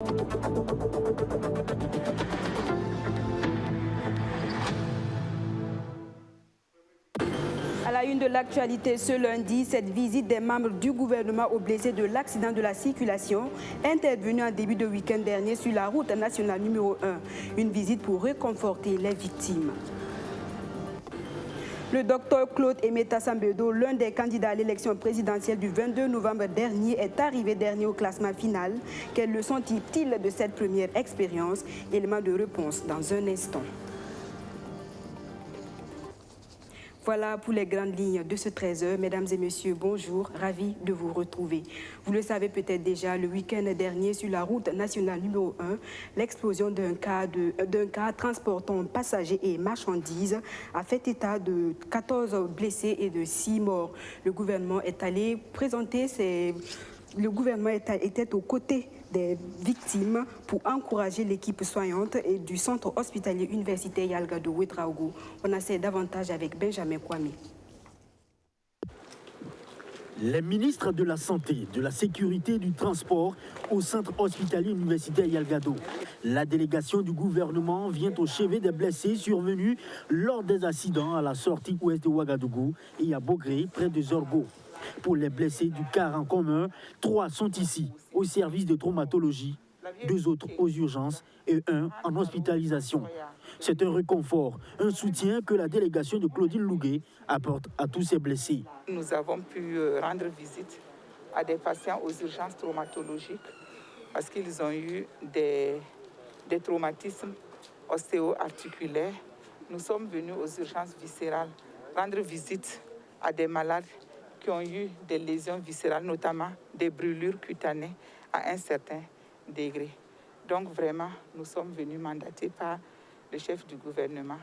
À la une de l'actualité ce lundi, cette visite des membres du gouvernement aux blessés de l'accident de la circulation intervenue en début de week-end dernier sur la route nationale numéro 1. Une visite pour réconforter les victimes. Le docteur Claude Emeta Sambedo, l'un des candidats à l'élection présidentielle du 22 novembre dernier, est arrivé dernier au classement final. Quelle leçon tire-t-il de cette première expérience? Élément de réponse dans un instant. Voilà pour les grandes lignes de ce 13h. Mesdames et messieurs, bonjour, ravi de vous retrouver. Vous le savez peut-être déjà, le week-end dernier sur la route nationale numéro 1, l'explosion d'un car transportant passagers et marchandises a fait état de 14 blessés et de 6 morts. Le gouvernement est allé présenter Le gouvernement était aux côtés des victimes pour encourager l'équipe soignante et du centre hospitalier universitaire Yalga de Ouedraogo. On en sait davantage avec Benjamin Kwame. Les ministres de la Santé, de la Sécurité et du Transport au centre hospitalier universitaire Yalgado. La délégation du gouvernement vient au chevet des blessés survenus lors des accidents à la sortie ouest de Ouagadougou et à Bogré, près de Zorgo. Pour les blessés du car en commun, 3 sont ici, au service de traumatologie, 2 autres aux urgences et 1 en hospitalisation. C'est un réconfort, un soutien que la délégation de Claudine Lougué apporte à tous ces blessés. Nous avons pu rendre visite à des patients aux urgences traumatologiques parce qu'ils ont eu des traumatismes ostéo-articulaires. Nous sommes venus aux urgences viscérales rendre visite à des malades qui ont eu des lésions viscérales, notamment des brûlures cutanées à un certain degré. Donc vraiment, nous sommes venus mandatés par le chef du gouvernement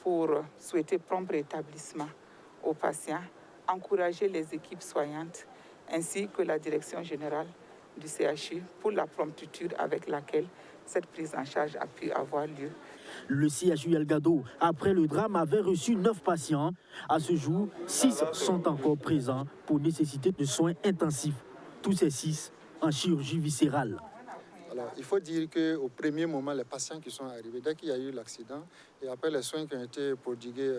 pour souhaiter prompt rétablissement aux patients, encourager les équipes soignantes ainsi que la direction générale du CHU pour la promptitude avec laquelle cette prise en charge a pu avoir lieu. Le CHU Yalgado, après le drame, avait reçu 9 patients. À ce jour, 6 sont encore présents pour nécessiter de soins intensifs. Tous ces 6 en chirurgie viscérale. Alors, il faut dire qu'au premier moment, les patients qui sont arrivés, dès qu'il y a eu l'accident, et après les soins qui ont été prodigués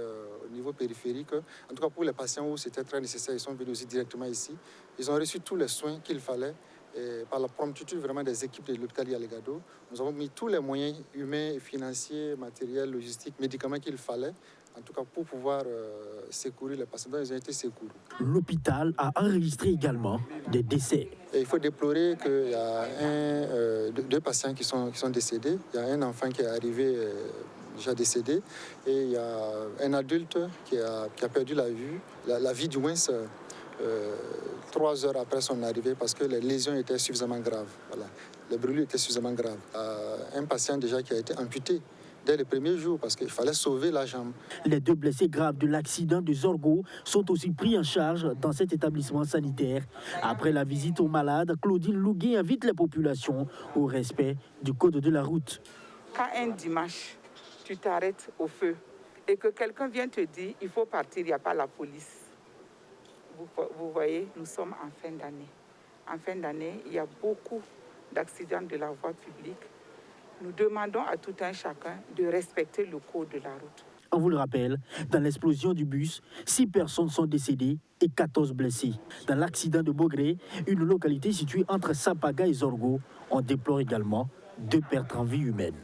au niveau périphérique, en tout cas pour les patients où c'était très nécessaire, ils sont venus aussi directement ici. Ils ont reçu tous les soins qu'il fallait. Et par la promptitude vraiment des équipes de l'hôpital Yalgado, nous avons mis tous les moyens humains, financiers, matériels, logistiques, médicaments qu'il fallait, en tout cas pour pouvoir secourir les patients. Donc, ils ont été secourus. L'hôpital a enregistré également des décès. Et il faut déplorer qu'il y a 2 patients qui sont décédés. Il y a un enfant qui est arrivé déjà décédé et il y a un adulte qui a perdu la vie du moins 3 heures après son arrivée parce que les lésions étaient suffisamment graves. Voilà. Les brûlures étaient suffisamment graves. Un patient déjà qui a été amputé dès le premier jour parce qu'il fallait sauver la jambe. Les 2 blessés graves de l'accident de Zorgo sont aussi pris en charge dans cet établissement sanitaire. Après la visite aux malades, Claudine Lougué invite les populations au respect du code de la route. Quand un dimanche, tu t'arrêtes au feu et que quelqu'un vient te dire il faut partir, il n'y a pas la police. Vous voyez, nous sommes en fin d'année. En fin d'année, il y a beaucoup d'accidents de la voie publique. Nous demandons à tout un chacun de respecter le code de la route. On vous le rappelle, dans l'explosion du bus, 6 personnes sont décédées et 14 blessées. Dans l'accident de Bogré, une localité située entre Sapaga et Zorgo, on déplore également 2 pertes en vie humaine.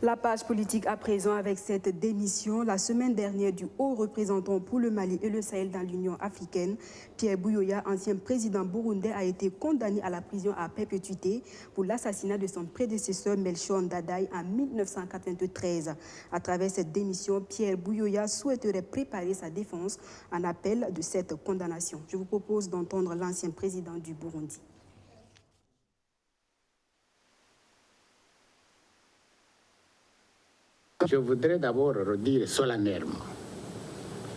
La page politique à présent avec cette démission la semaine dernière du haut représentant pour le Mali et le Sahel dans l'Union africaine. Pierre Buyoya, ancien président burundais, a été condamné à la prison à perpétuité pour l'assassinat de son prédécesseur Melchior Ndadaye en 1993. À travers cette démission, Pierre Buyoya souhaiterait préparer sa défense en appel de cette condamnation. Je vous propose d'entendre l'ancien président du Burundi. Je voudrais d'abord redire solennellement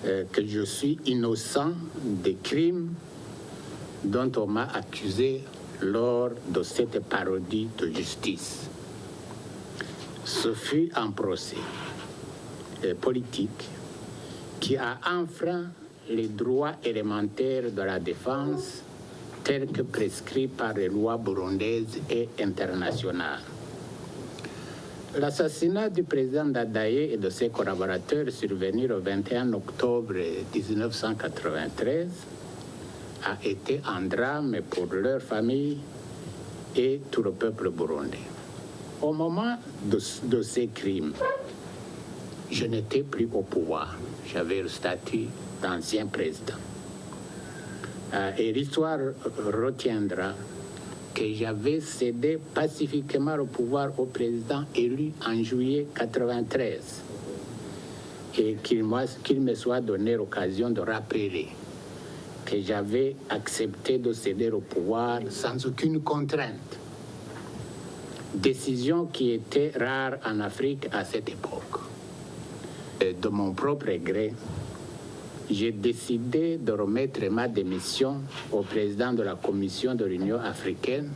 que je suis innocent des crimes dont on m'a accusé lors de cette parodie de justice. Ce fut un procès politique qui a enfreint les droits élémentaires de la défense tels que prescrits par les lois burundaises et internationales. L'assassinat du président Dadaye et de ses collaborateurs survenu le 21 octobre 1993 a été un drame pour leur famille et tout le peuple burundais. Au moment de ces crimes, je n'étais plus au pouvoir. J'avais le statut d'ancien président. Et l'histoire retiendra que j'avais cédé pacifiquement le pouvoir au président élu en juillet 1993 et qu'il me soit donné l'occasion de rappeler que j'avais accepté de céder le pouvoir sans aucune contrainte. Décision qui était rare en Afrique à cette époque. Et de mon propre gré, j'ai décidé de remettre ma démission au président de la Commission de l'Union africaine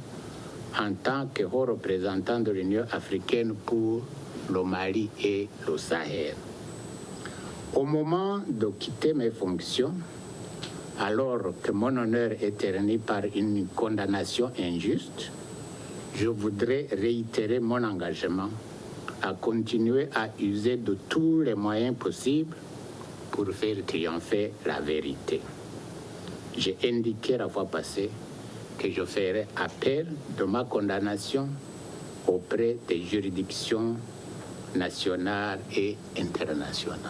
en tant que haut représentant de l'Union africaine pour le Mali et le Sahel. Au moment de quitter mes fonctions, alors que mon honneur est terni par une condamnation injuste, je voudrais réitérer mon engagement à continuer à user de tous les moyens possibles pour faire triompher la vérité. J'ai indiqué la fois passée que je ferai appel de ma condamnation auprès des juridictions nationales et internationales.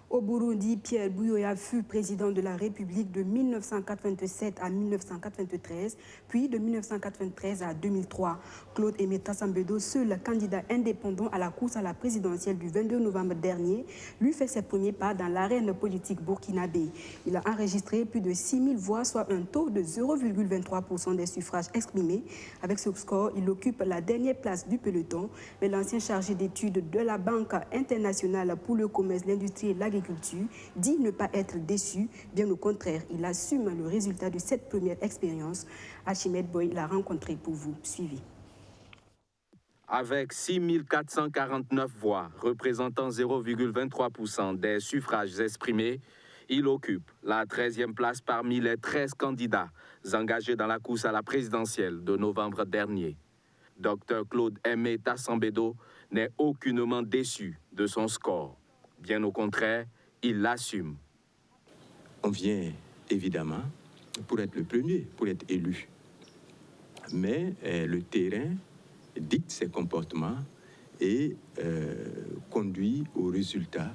Au Burundi, Pierre Buyoya fut président de la République de 1987 à 1993, puis de 1993 à 2003. Claude Aimé Tassambedo, seul candidat indépendant à la course à la présidentielle du 22 novembre dernier, lui fait ses premiers pas dans l'arène politique burkinabé. Il a enregistré plus de 6 000 voix, soit un taux de 0,23% des suffrages exprimés. Avec ce score, il occupe la dernière place du peloton, mais l'ancien chargé d'études de la Banque internationale pour le commerce, l'industrie et l'agriculture dit ne pas être déçu. Bien au contraire, il assume le résultat de cette première expérience. Archimède Boy l'a rencontré pour vous. Suivi. Avec 6 449 voix, représentant 0,23% des suffrages exprimés, il occupe la 13e place parmi les 13 candidats engagés dans la course à la présidentielle de novembre dernier. Dr Claude Aimé Tassambedo n'est aucunement déçu de son score. Bien au contraire, il l'assume. On vient évidemment pour être le premier, pour être élu. Mais le terrain dicte ses comportements et conduit aux résultats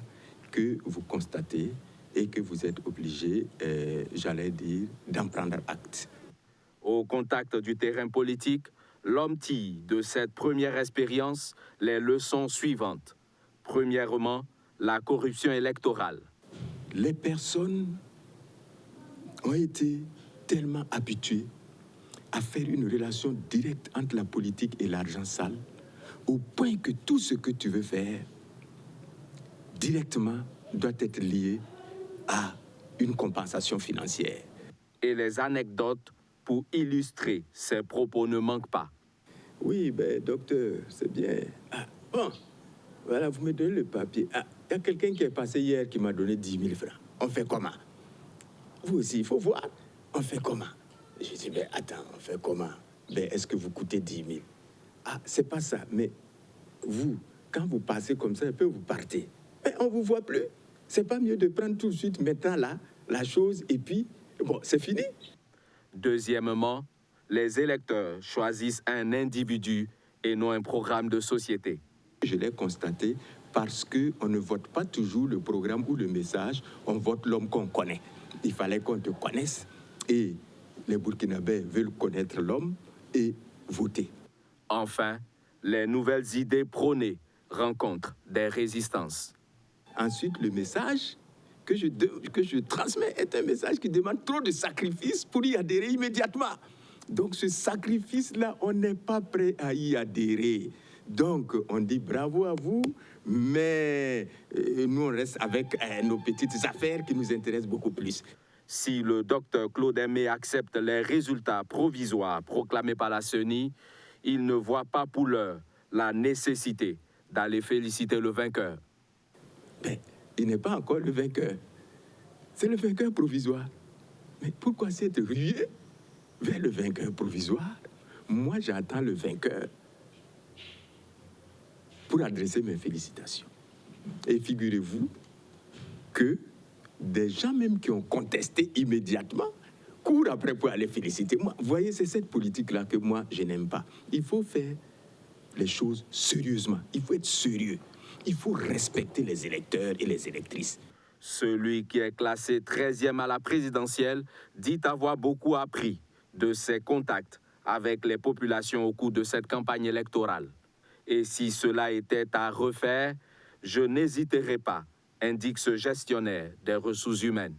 que vous constatez et que vous êtes obligé, j'allais dire, d'en prendre acte. Au contact du terrain politique, l'homme tire de cette première expérience les leçons suivantes. Premièrement, la corruption électorale. Les personnes ont été tellement habituées à faire une relation directe entre la politique et l'argent sale, au point que tout ce que tu veux faire directement doit être lié à une compensation financière. Et les anecdotes pour illustrer ces propos ne manquent pas. Oui, docteur, c'est bien. Bon, voilà, vous me donnez le papier. Il y a quelqu'un qui est passé hier qui m'a donné 10 000 francs. On fait comment? Vous aussi, il faut voir. On fait comment? Je dis, attends, on fait comment? Est-ce que vous coûtez 10 000? C'est pas ça. Mais vous, quand vous passez comme ça, un peu, vous partez. Mais on ne vous voit plus. C'est pas mieux de prendre tout de suite, maintenant là, la chose, et puis, bon, c'est fini. Deuxièmement, les électeurs choisissent un individu et non un programme de société. Je l'ai constaté parce qu'on ne vote pas toujours le programme ou le message, on vote l'homme qu'on connaît. Il fallait qu'on te connaisse et les Burkinabés veulent connaître l'homme et voter. Enfin, les nouvelles idées prônées rencontrent des résistances. Ensuite, le message que je transmets est un message qui demande trop de sacrifices pour y adhérer immédiatement. Donc ce sacrifice-là, on n'est pas prêt à y adhérer. Donc on dit bravo à vous, mais nous on reste avec nos petites affaires qui nous intéressent beaucoup plus. Si le docteur Claude Aimé accepte les résultats provisoires proclamés par la CENI, il ne voit pas pour l'heure la nécessité d'aller féliciter le vainqueur. Il n'est pas encore le vainqueur. C'est le vainqueur provisoire. Mais pourquoi cette ruée vers le vainqueur provisoire? Moi, j'attends le vainqueur pour adresser mes félicitations. Et figurez-vous que des gens même qui ont contesté immédiatement courent après pour aller féliciter. Moi, vous voyez, c'est cette politique-là que moi, je n'aime pas. Il faut faire les choses sérieusement. Il faut être sérieux. Il faut respecter les électeurs et les électrices. Celui qui est classé 13e à la présidentielle dit avoir beaucoup appris de ses contacts avec les populations au cours de cette campagne électorale. Et si cela était à refaire, je n'hésiterai pas, indique ce gestionnaire des ressources humaines.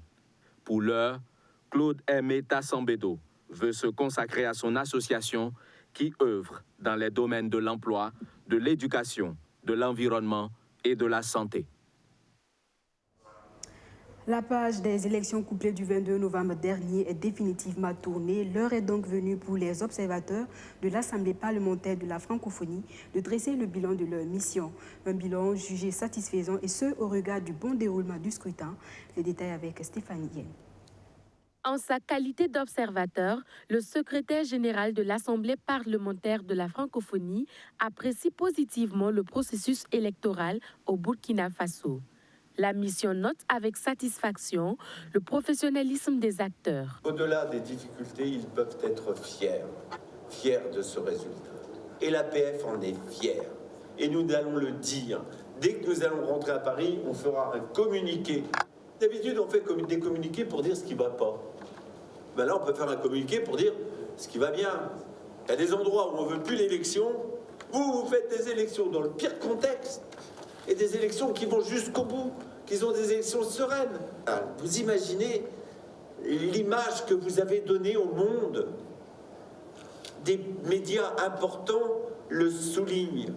Pour l'heure, Claude Aimé Tassambedo veut se consacrer à son association qui œuvre dans les domaines de l'emploi, de l'éducation, de l'environnement et de la santé. La page des élections couplées du 22 novembre dernier est définitivement tournée. L'heure est donc venue pour les observateurs de l'Assemblée parlementaire de la francophonie de dresser le bilan de leur mission. Un bilan jugé satisfaisant et ce au regard du bon déroulement du scrutin. Les détails avec Stéphanie Yen. En sa qualité d'observateur, le secrétaire général de l'Assemblée parlementaire de la francophonie apprécie positivement le processus électoral au Burkina Faso. La mission note avec satisfaction le professionnalisme des acteurs. Au-delà des difficultés, ils peuvent être fiers de ce résultat. Et l'APF en est fière. Et nous allons le dire. Dès que nous allons rentrer à Paris, on fera un communiqué. D'habitude, on fait des communiqués pour dire ce qui ne va pas. Ben là, on peut faire un communiqué pour dire ce qui va bien. Il y a des endroits où on ne veut plus l'élection. Vous faites des élections dans le pire contexte. Et des élections qui vont jusqu'au bout, qui sont des élections sereines. Alors, vous imaginez l'image que vous avez donnée au monde. Des médias importants le soulignent.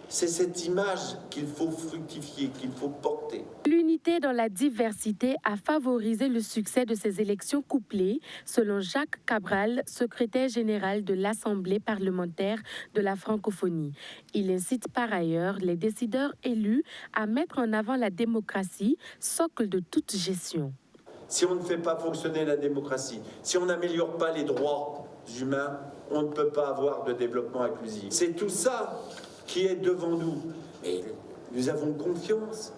C'est cette image qu'il faut fructifier, qu'il faut porter. L'unité dans la diversité a favorisé le succès de ces élections couplées, selon Jacques Cabral, secrétaire général de l'Assemblée parlementaire de la francophonie. Il incite par ailleurs les décideurs élus à mettre en avant la démocratie, socle de toute gestion. Si on ne fait pas fonctionner la démocratie, si on n'améliore pas les droits humains, on ne peut pas avoir de développement inclusif. C'est tout ça qui est devant nous. Mais nous avons confiance.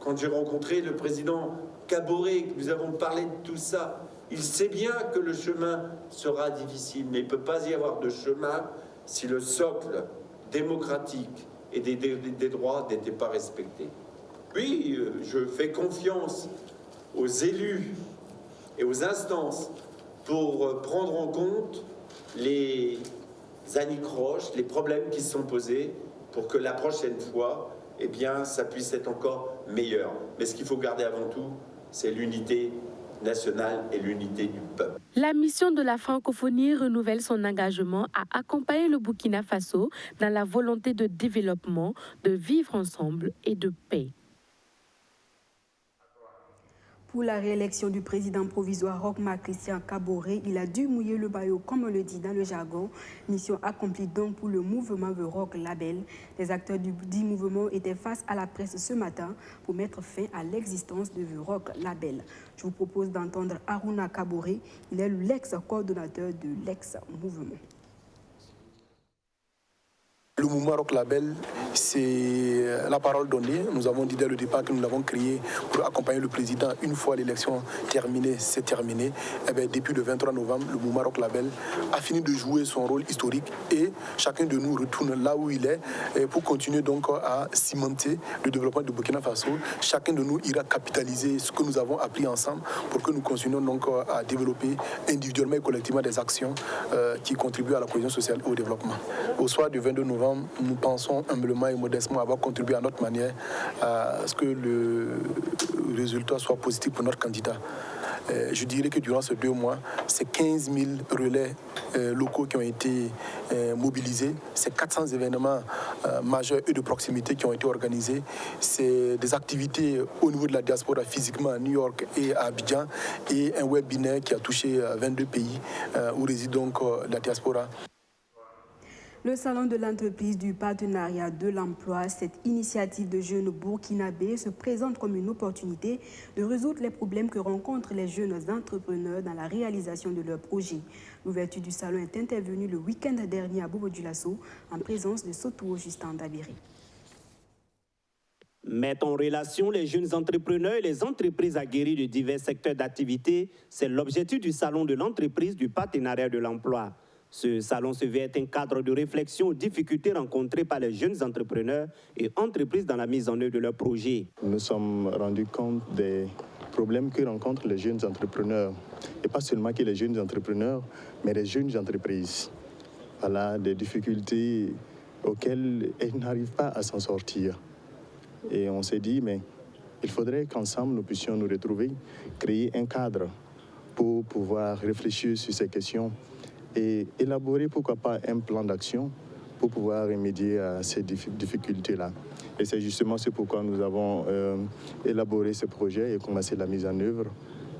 Quand j'ai rencontré le président Kaboré, nous avons parlé de tout ça. Il sait bien que le chemin sera difficile, mais il ne peut pas y avoir de chemin si le socle démocratique et des droits n'était pas respecté. Oui, je fais confiance aux élus et aux instances pour prendre en compte les anicroches, les problèmes qui se sont posés pour que la prochaine fois, eh bien, ça puisse être encore meilleur. Mais ce qu'il faut garder avant tout, c'est l'unité nationale et l'unité du peuple. La mission de la francophonie renouvelle son engagement à accompagner le Burkina Faso dans la volonté de développement, de vivre ensemble et de paix. Pour la réélection du président provisoire Roch-Marc Christian Kaboré, il a dû mouiller le maillot, comme on le dit dans le jargon. Mission accomplie donc pour le mouvement The Rock Label. Les acteurs du dit mouvement étaient face à la presse ce matin pour mettre fin à l'existence de The Rock Label. Je vous propose d'entendre Aruna Kaboré. Il est l'ex-coordonnateur de l'ex-mouvement. Le mouvement Rock Label, c'est la parole donnée. Nous avons dit dès le départ que nous l'avons créé pour accompagner le président. Une fois l'élection terminée, c'est terminé. Et bien, depuis le 23 novembre, le mouvement Rock Label a fini de jouer son rôle historique et chacun de nous retourne là où il est pour continuer donc à cimenter le développement du Burkina Faso. Chacun de nous ira capitaliser ce que nous avons appris ensemble pour que nous continuions donc à développer individuellement et collectivement des actions qui contribuent à la cohésion sociale et au développement. Au soir du 22 novembre, nous pensons humblement et modestement avoir contribué à notre manière à ce que le résultat soit positif pour notre candidat. Je dirais que durant ces 2 mois, c'est 15 000 relais locaux qui ont été mobilisés. C'est 400 événements majeurs et de proximité qui ont été organisés. C'est des activités au niveau de la diaspora physiquement à New York et à Abidjan et un webinaire qui a touché 22 pays où réside donc la diaspora. Le Salon de l'entreprise du partenariat de l'emploi, cette initiative de jeunes burkinabés se présente comme une opportunité de résoudre les problèmes que rencontrent les jeunes entrepreneurs dans la réalisation de leurs projets. L'ouverture du salon est intervenue le week-end dernier à Bobo-Dioulasso en présence de Soto Justin Dabiri. Mettre en relation les jeunes entrepreneurs et les entreprises aguerries de divers secteurs d'activité, c'est l'objectif du Salon de l'entreprise du partenariat de l'emploi. Ce salon se veut être un cadre de réflexion aux difficultés rencontrées par les jeunes entrepreneurs et entreprises dans la mise en œuvre de leurs projets. Nous nous sommes rendus compte des problèmes que rencontrent les jeunes entrepreneurs. Et pas seulement que les jeunes entrepreneurs, mais les jeunes entreprises. Voilà, des difficultés auxquelles elles n'arrivent pas à s'en sortir. Et on s'est dit, mais il faudrait qu'ensemble nous puissions nous retrouver, créer un cadre pour pouvoir réfléchir sur ces questions et élaborer, pourquoi pas, un plan d'action pour pouvoir remédier à ces difficultés-là. Et c'est justement ce pourquoi nous avons élaboré ce projet et commencé la mise en œuvre.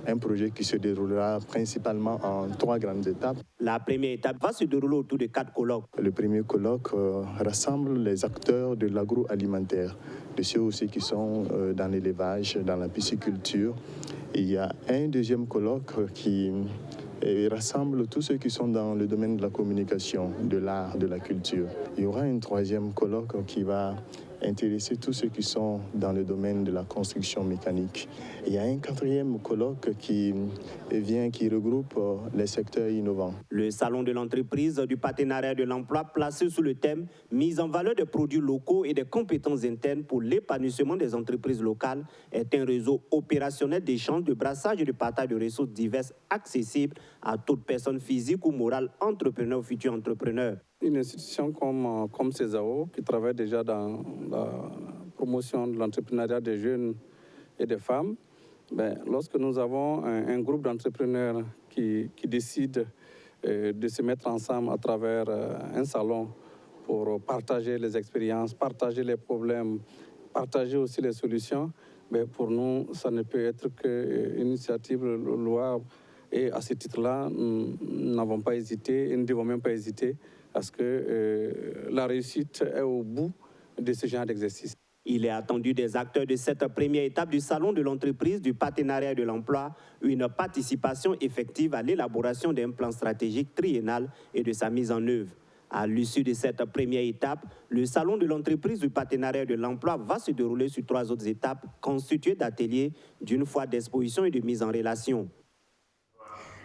Un projet qui se déroulera principalement en 3 grandes étapes. La première étape va se dérouler autour de 4 colloques. Le premier colloque rassemble les acteurs de l'agroalimentaire, de ceux aussi qui sont dans l'élevage, dans la pisciculture. Et il y a un deuxième colloque qui rassemble tous ceux qui sont dans le domaine de la communication, de l'art, de la culture. Il y aura un troisième colloque qui va intéresser tous ceux qui sont dans le domaine de la construction mécanique. Il y a un 4e colloque qui regroupe les secteurs innovants. Le Salon de l'entreprise du partenariat de l'emploi, placé sous le thème « Mise en valeur des produits locaux et des compétences internes pour l'épanouissement des entreprises locales » est un réseau opérationnel d'échange, de brassage et de partage de ressources diverses accessibles à toute personne physique ou morale, entrepreneur ou futur entrepreneur. Une institution comme CESAO, qui travaille déjà dans la promotion de l'entrepreneuriat des jeunes et des femmes, lorsque nous avons un groupe d'entrepreneurs qui décide de se mettre ensemble à travers un salon pour partager les expériences, partager les problèmes, partager aussi les solutions, pour nous, ça ne peut être qu'une initiative louable. Et à ce titre-là, nous n'avons pas hésité et ne devons même pas hésiter parce que la réussite est au bout de ce genre d'exercice. Il est attendu des acteurs de cette première étape du Salon de l'entreprise du partenariat de l'emploi une participation effective à l'élaboration d'un plan stratégique triennal et de sa mise en œuvre. À l'issue de cette première étape, le Salon de l'entreprise du partenariat de l'emploi va se dérouler sur 3 autres étapes constituées d'ateliers, d'une foire d'exposition et de mise en relation.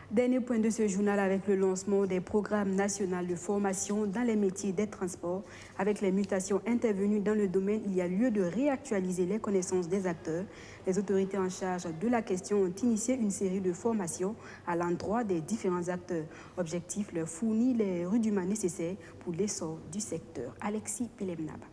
Dernier point de ce journal avec le lancement des programmes nationaux de formation dans les métiers des transports. Avec les mutations intervenues dans le domaine, il y a lieu de réactualiser les connaissances des acteurs. Les autorités en charge de la question ont initié une série de formations à l'endroit des différents acteurs. Objectif, leur fournir les rudiments nécessaires pour l'essor du secteur. Alexis Pelemnaba.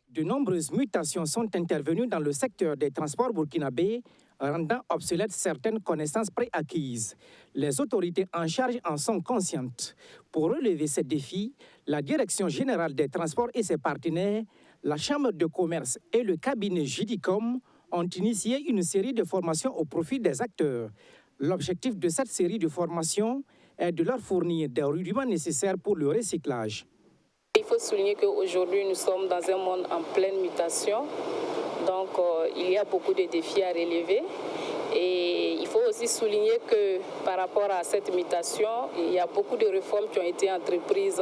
De nombreuses mutations sont intervenues dans le secteur des transports burkinabés, rendant obsolètes certaines connaissances préacquises. Les autorités en charge en sont conscientes. Pour relever ces défis, la Direction générale des transports et ses partenaires, la Chambre de commerce et le cabinet Judicom ont initié une série de formations au profit des acteurs. L'objectif de cette série de formations est de leur fournir des rudiments nécessaires pour le recyclage. Il faut souligner qu'aujourd'hui, nous sommes dans un monde en pleine mutation. Donc, il y a beaucoup de défis à relever. Et il faut aussi souligner que par rapport à cette mutation, il y a beaucoup de réformes qui ont été entreprises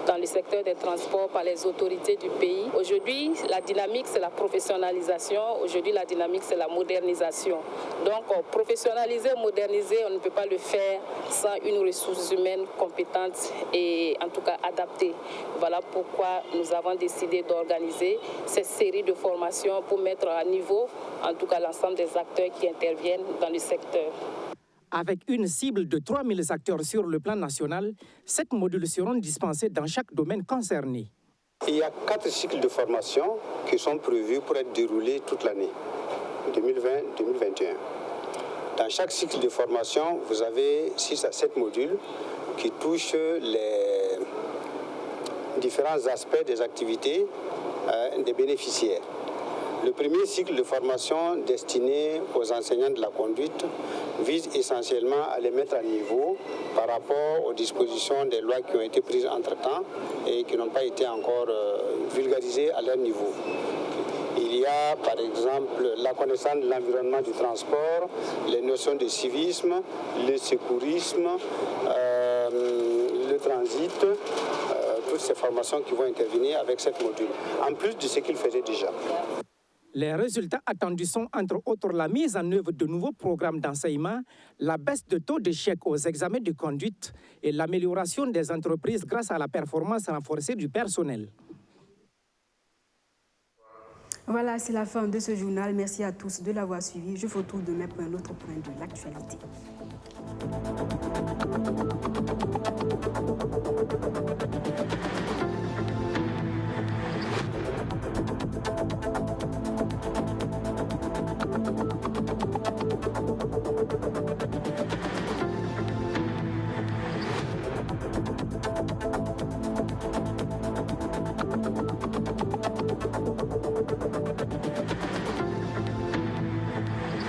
dans le secteur des transports par les autorités du pays. Aujourd'hui, la dynamique, c'est la professionnalisation. Aujourd'hui, la dynamique, c'est la modernisation. Donc, professionnaliser, moderniser, on ne peut pas le faire sans une ressource humaine compétente et en tout cas adaptée. Voilà pourquoi nous avons décidé d'organiser cette série de formations pour mettre à niveau, en tout cas, l'ensemble des acteurs qui interviennent dans le secteur. Avec une cible de 3000 acteurs sur le plan national, 7 modules seront dispensés dans chaque domaine concerné. Il y a 4 cycles de formation qui sont prévus pour être déroulés toute l'année 2020-2021. Dans chaque cycle de formation, vous avez 6 à 7 modules qui touchent les différents aspects des activités des bénéficiaires. Le premier cycle de formation destiné aux enseignants de la conduite vise essentiellement à les mettre à niveau par rapport aux dispositions des lois qui ont été prises entre-temps et qui n'ont pas été encore vulgarisées à leur niveau. Il y a par exemple la connaissance de l'environnement du transport, les notions de civisme, le secourisme, le transit, toutes ces formations qui vont intervenir avec cette module, en plus de ce qu'ils faisaient déjà. Les résultats attendus sont entre autres la mise en œuvre de nouveaux programmes d'enseignement, la baisse de taux d'échec aux examens de conduite et l'amélioration des entreprises grâce à la performance renforcée du personnel. Voilà, c'est la fin de ce journal. Merci à tous de l'avoir suivi. Je vous retrouve demain pour un autre point de l'actualité.